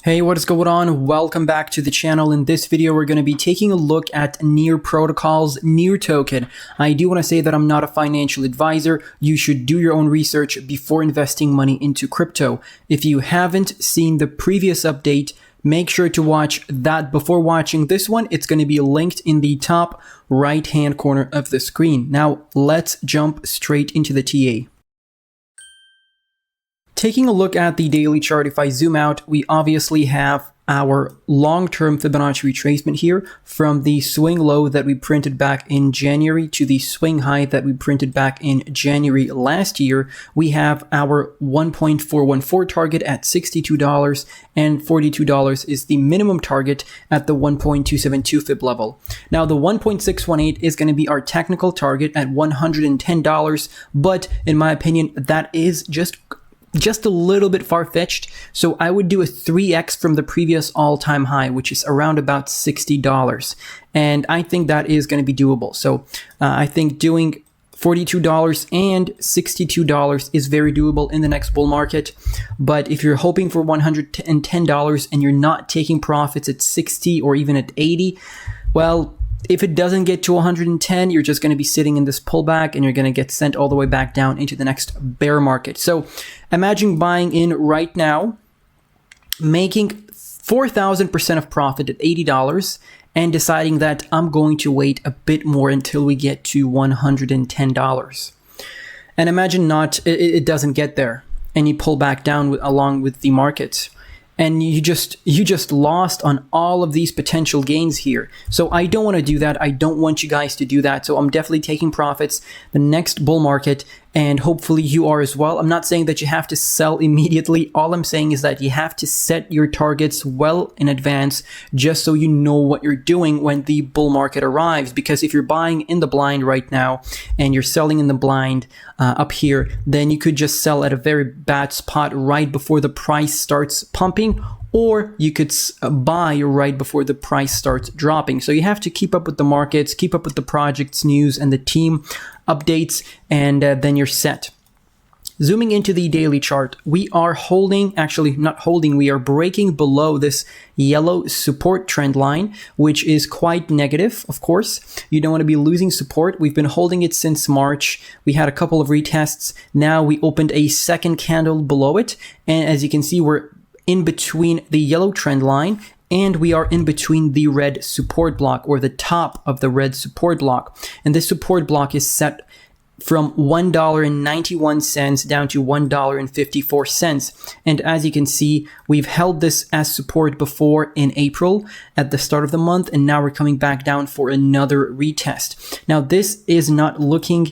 Hey, what is going on? Welcome back to the channel. In this video, we're going to be taking a look at Near Protocol's Near token. I do want to say that I'm not a financial advisor. You should do your own research before investing money into crypto. If you haven't seen the previous update, make sure to watch that before watching this one. It's going to be linked in the top right-hand corner of the screen. Now, let's jump straight into the TA. Taking a look at the daily chart, if I zoom out, we obviously have our long-term Fibonacci retracement here from the swing low that we printed back in January to the swing high that we printed back in January last year. We have our 1.414 target at $62 and $42 is the minimum target at the 1.272 fib level. Now the 1.618 is going to be our technical target at $110, but in my opinion, that is just a little bit far-fetched. So I would do a 3x from the previous all-time high, which is around about $60. And I think that is going to be doable. So I think doing $42 and $62 is very doable in the next bull market. But if you're hoping for $110 and you're not taking profits at 60 or even at 80, well, if it doesn't get to 110, you're just going to be sitting in this pullback and you're going to get sent all the way back down into the next bear market. So imagine buying in right now, making 4,000% of profit at $80 and deciding that I'm going to wait a bit more until we get to $110. And imagine it doesn't get there and you pull back down along with the market. And you just lost on all of these potential gains here. So I don't want to do that. I don't want you guys to do that. So I'm definitely taking profits the next bull market, and hopefully you are as well. I'm not saying that you have to sell immediately. All I'm saying is that you have to set your targets well in advance just so you know what you're doing when the bull market arrives. Because if you're buying in the blind right now and you're selling in the blind up here, then you could just sell at a very bad spot right before the price starts pumping, or you could buy right before the price starts dropping. So you have to keep up with the markets, keep up with the project's news and the team updates, and then you're set. Zooming into the daily chart, we are we are breaking below this yellow support trend line, which is quite negative, of course. You don't want to be losing support. We've been holding it since March. We had a couple of retests. Now we opened a second candle below it. And as you can see, we're in between the yellow trend line and we are in between the red support block, or the top of the red support block. And this support block is set from $1.91 down to $1.54. And as you can see, we've held this as support before in April at the start of the month, and now we're coming back down for another retest. Now, this is not looking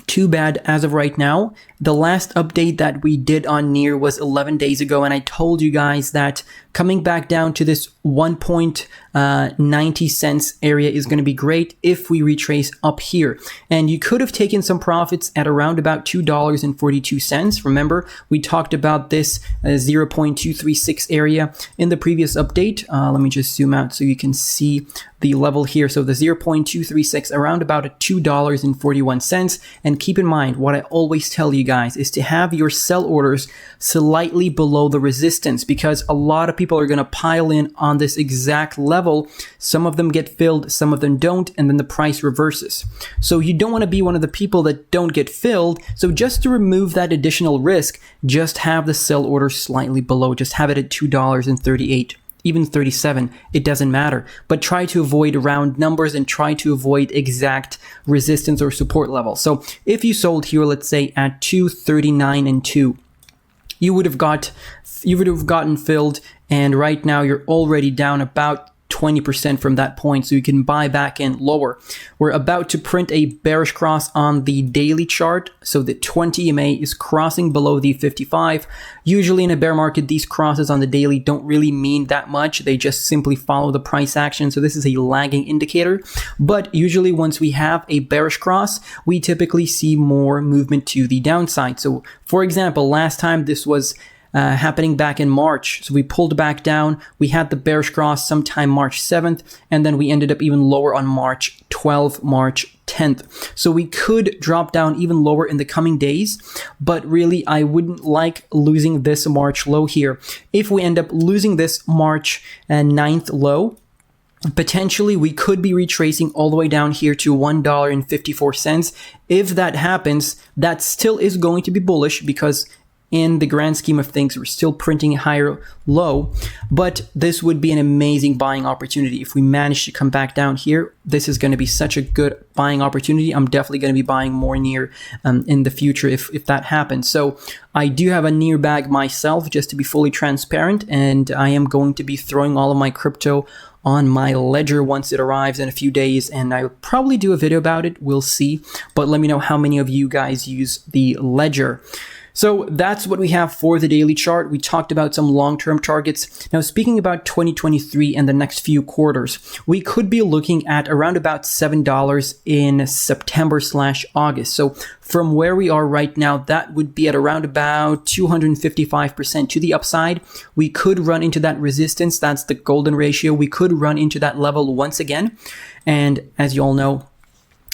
too bad as of right now. The last update that we did on Near was 11 days ago, and I told you guys that coming back down to this 1.90 cents area is going to be great if we retrace up here. And you could have taken some profits at around about $2.42. Remember, we talked about this 0.236 area in the previous update. Let me just zoom out so you can see the level here. So the 0.236 around about $2.41. And keep in mind, what I always tell you guys is to have your sell orders slightly below the resistance, because a lot of people are going to pile in on this exact level. Some of them get filled, some of them don't, and then the price reverses. So you don't want to be one of the people that don't get filled. So just to remove that additional risk, just have the sell order slightly below. Just have it at $2.38. Even 37, it doesn't matter. But try to avoid round numbers and try to avoid exact resistance or support level. So if you sold here, let's say at 239 and 2, you would have gotten filled, and right now you're already down about 20% from that point, so you can buy back in lower. We're about to print a bearish cross on the daily chart, so the 20 EMA is crossing below the 55. Usually in a bear market, these crosses on the daily don't really mean that much. They just simply follow the price action, so this is a lagging indicator. But usually once we have a bearish cross, we typically see more movement to the downside. So for example, last time this was happening back in March. So we pulled back down. We had the bearish cross sometime March 7th, and then we ended up even lower on March 12th. 12 March 10th. So we could drop down even lower in the coming days, but really I wouldn't like losing this March low here. If we end up losing this March 9th low, potentially we could be retracing all the way down here to $1.54. If that happens, that still is going to be bullish because in the grand scheme of things, we're still printing a higher low, but this would be an amazing buying opportunity. If we manage to come back down here, this is going to be such a good buying opportunity. I'm definitely going to be buying more near in the future if that happens. So I do have a near bag myself, just to be fully transparent, and I am going to be throwing all of my crypto on my ledger once it arrives in a few days, and I'll probably do a video about it. We'll see, but let me know how many of you guys use the ledger. So that's what we have for the daily chart. We talked about some long-term targets. Now, speaking about 2023 and the next few quarters, we could be looking at around about $7 in September/August. So from where we are right now, that would be at around about 255% to the upside. We could run into that resistance. That's the golden ratio. We could run into that level once again. And as you all know,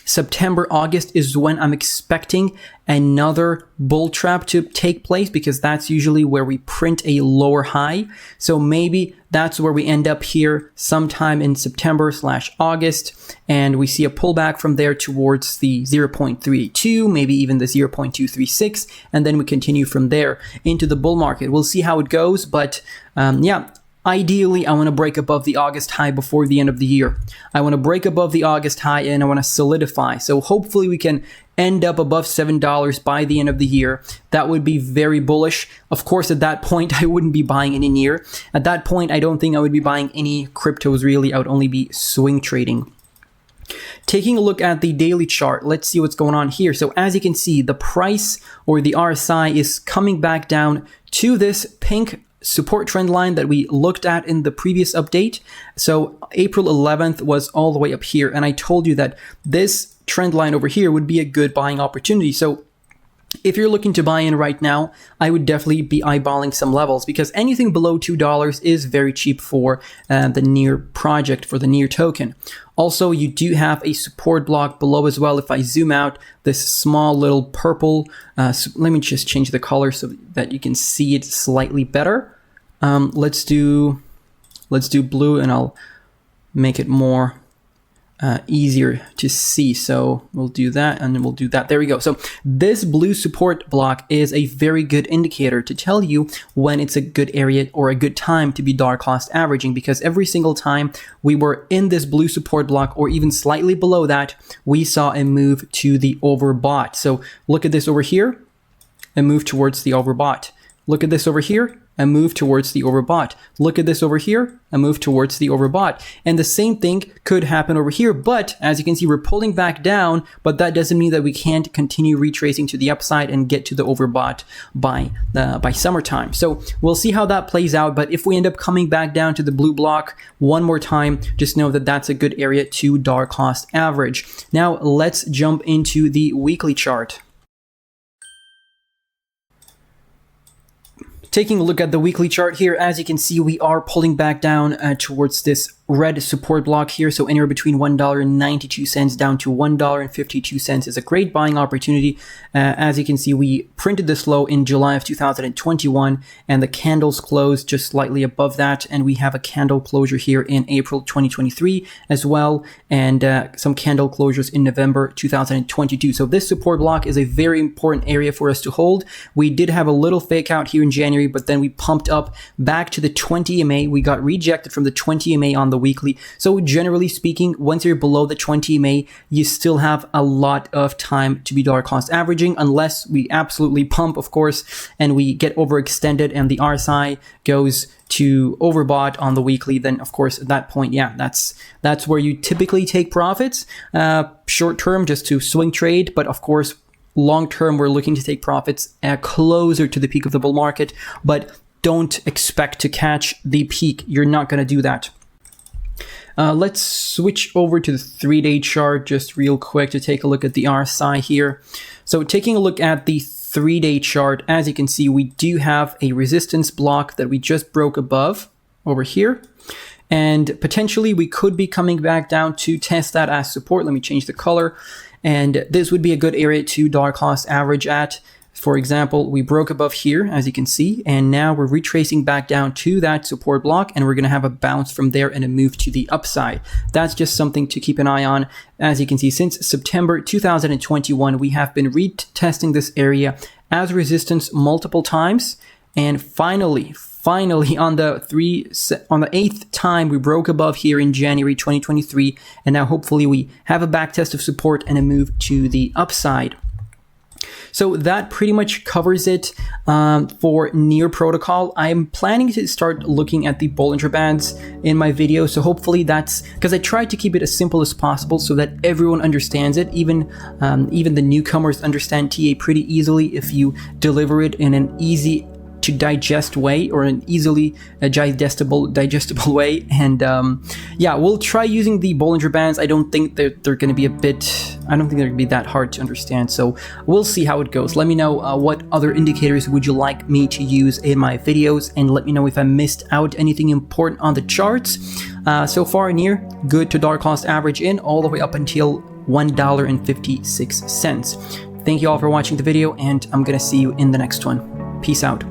September, August is when I'm expecting another bull trap to take place, because that's usually where we print a lower high. So maybe that's where we end up here sometime in September/August, and we see a pullback from there towards the 0.382, maybe even the 0.236, and then we continue from there into the bull market. We'll see how it goes, but yeah. Ideally, I want to break above the August high before the end of the year. I want to break above the August high and I want to solidify. So hopefully we can end up above $7 by the end of the year. That would be very bullish. Of course, at that point, I wouldn't be buying any near. At that point, I don't think I would be buying any cryptos really. I would only be swing trading. Taking a look at the daily chart, let's see what's going on here. So as you can see, the price or the RSI is coming back down to this pink support trend line that we looked at in the previous update. So April 11th was all the way up here, and I told you that this trend line over here would be a good buying opportunity. So if you're looking to buy in right now, I would definitely be eyeballing some levels, because anything below $2 is very cheap for the NEAR project, for the NEAR token. Also, you do have a support block below as well. If I zoom out, this small little purple, so let me just change the color so that you can see it slightly better. Let's do blue, and I'll make it more easier to see. So we'll do that, and then we'll do that. There we go. So this blue support block is a very good indicator to tell you when it's a good area or a good time to be dollar cost averaging, because every single time we were in this blue support block or even slightly below that, we saw a move to the overbought. So look at this over here, a move towards the overbought. Look at this over here, a move towards the overbought. Look at this over here, a move towards the overbought. And the same thing could happen over here, but as you can see, we're pulling back down, but that doesn't mean that we can't continue retracing to the upside and get to the overbought by summertime. So we'll see how that plays out, but if we end up coming back down to the blue block one more time, just know that that's a good area to dollar cost average. Now let's jump into the weekly chart. Taking a look at the weekly chart here, as you can see, we are pulling back down towards this red support block here. So anywhere between $1.92 down to $1.52 is a great buying opportunity. As you can see, we printed this low in July of 2021, and the candles closed just slightly above that. And we have a candle closure here in April 2023 as well, and some candle closures in November 2022. So this support block is a very important area for us to hold. We did have a little fake out here in January, but then we pumped up back to the 20 EMA. We got rejected from the 20 EMA on the weekly. So generally speaking, once you're below the 20 EMA, you still have a lot of time to be dollar cost averaging, unless we absolutely pump, of course, and we get overextended and the RSI goes to overbought on the weekly. Then of course at that point, yeah, that's where you typically take profits, short term just to swing trade. But of course, long term, we're looking to take profits closer to the peak of the bull market, but don't expect to catch the peak. You're not going to do that. Let's switch over to the 3-day chart just real quick to take a look at the RSI here. So taking a look at the 3-day chart, as you can see, we do have a resistance block that we just broke above over here. And potentially we could be coming back down to test that as support. Let me change the color. And this would be a good area to dollar cost average at. For example, we broke above here, as you can see, and now we're retracing back down to that support block, and we're going to have a bounce from there and a move to the upside. That's just something to keep an eye on. As you can see, since September 2021, we have been retesting this area as resistance multiple times, and finally on the eighth time we broke above here in January 2023, and now hopefully we have a back test of support and a move to the upside. So that pretty much covers it for Near Protocol. I'm planning to start looking at the Bollinger Bands in my video. So hopefully that's because I tried to keep it as simple as possible so that everyone understands it. Even the newcomers understand TA pretty easily if you deliver it in an easy to digest way, or an easily digestible way. And yeah, we'll try using the Bollinger Bands. I don't think they're going to be that hard to understand, so we'll see how it goes. Let me know what other indicators would you like me to use in my videos, and let me know if I missed out anything important on the charts. So far, near good to dollar cost average in all the way up until $1.56. Thank you all for watching the video, and I'm gonna see you in the next one. Peace out.